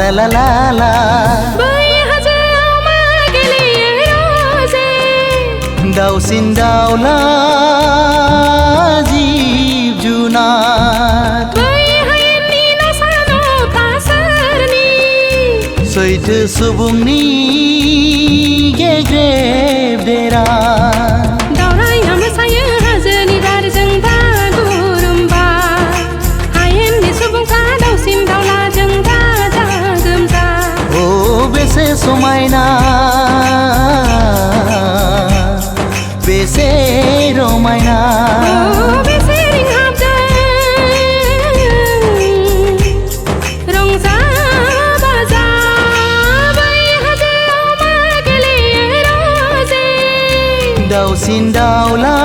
ला ला ला ला बै हाजोआवमा गेलेयो रोजे दाउसिन दाउला जिब जुनार बै हायेननि न'सा न'फ्रा सोरनि सैथो सुबुंनि गेग्रेब देरा दावराइया मोसायो हाजोनि बारजों बागुरुम्बा हायेननि सुबुंफ्रा दाउसिन दाउलाजों गाजा गोमजा ओ बेसे समायना बेसे रमायना बेसे रिंहाबदों रंजा बाजा बै हाजोआवमा गेलेयो रोजे दाउसिन दाउला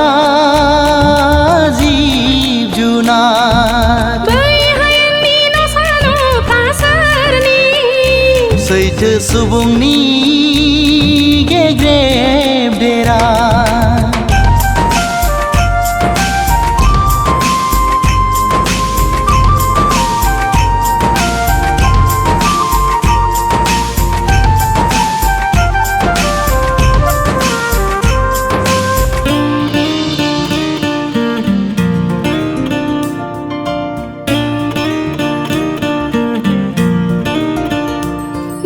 जिब जुनार बै हायेननि न'सा न'फ्रा सोरनि सैथो सुबुंनि गेग्रेब देरा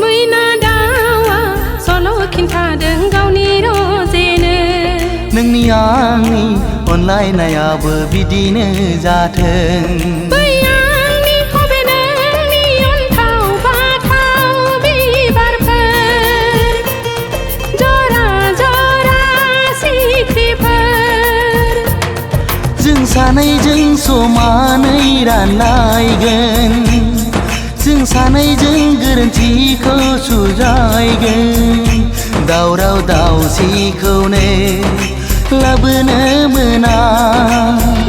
मैना दाउआ सल' खिन्थादों गावनि रजेनो नोंनि आंनि अनलायनायाबो बिदिनो जाथों बै आंनि हबे नोंनि अनथाव बाथाव बिबारफोर जरा जरा सिख्रिफोर जों सानैजों समानै रानलायगोन जों सानैजों गोरोन्थिखौ सुज्रायगोन दावराव दावसिखौनो लाबोनो मोना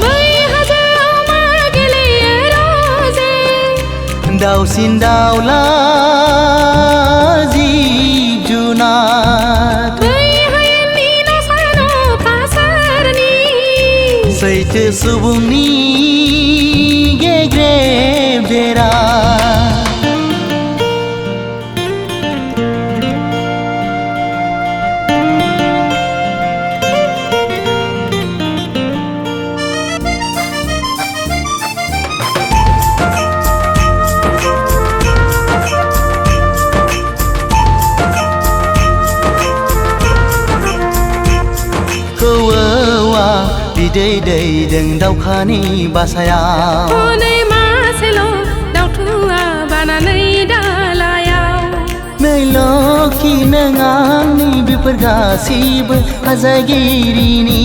बै हाजोआवमा गेलेयो रोजे दाउसिन दाउला जिब जुनार बै हायेननि न'सा न'फ्रा सोरनि सैथो सुबुंनि गेग्रेब देरा खौवौआ बिदै दैदों दाउखानि बासायाव हनै मासेल' दाउथुआ बानानै दालायाव नै लोखि नों आंनि बेफोर गासिबो हाजागिरिनि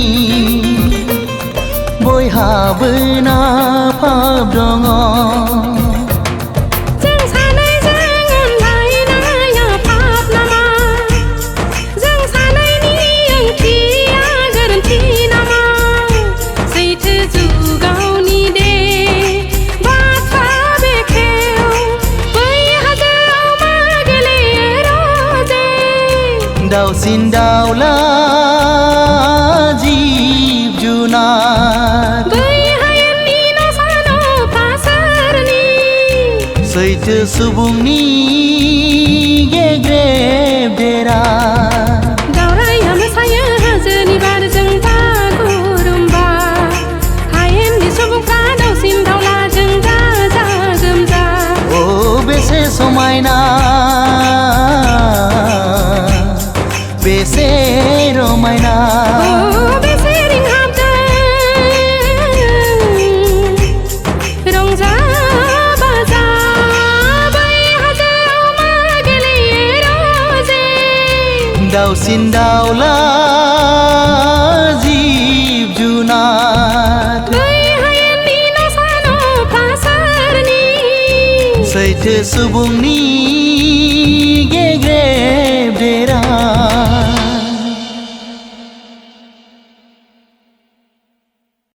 बयहाबो नाफाब दङ जों सानैजों अनलायनाया पाप नामा जों सानैनि ओंथिया गोरोन्थि नामा सैथो जुगावनि दे बाथ्रा बेखेव बै हाजोआवमा गेलेयो रोजे दाउसिन दाउला जिब जुनार बै हायेननि न'सा न'फ्रा सोरनि सैथो सुबुंनि गेग्रेब देरा दावराइया मोसायो हाजोनि बारजों बागुरुम्बा हायेननि सुबुंफ्रा दाउसिन दाउलाजों गाजा गोमजा ओ बेसे समायना बेसे रमायना बेसे रिंहाबदों रंजा बाजा बै हाजोआवमा गेलेयो रोजे दाउसिन दाउला जिब जुनार बै हायेननि न'सा न'फ्रा सोरनि सैथो सुबुंनि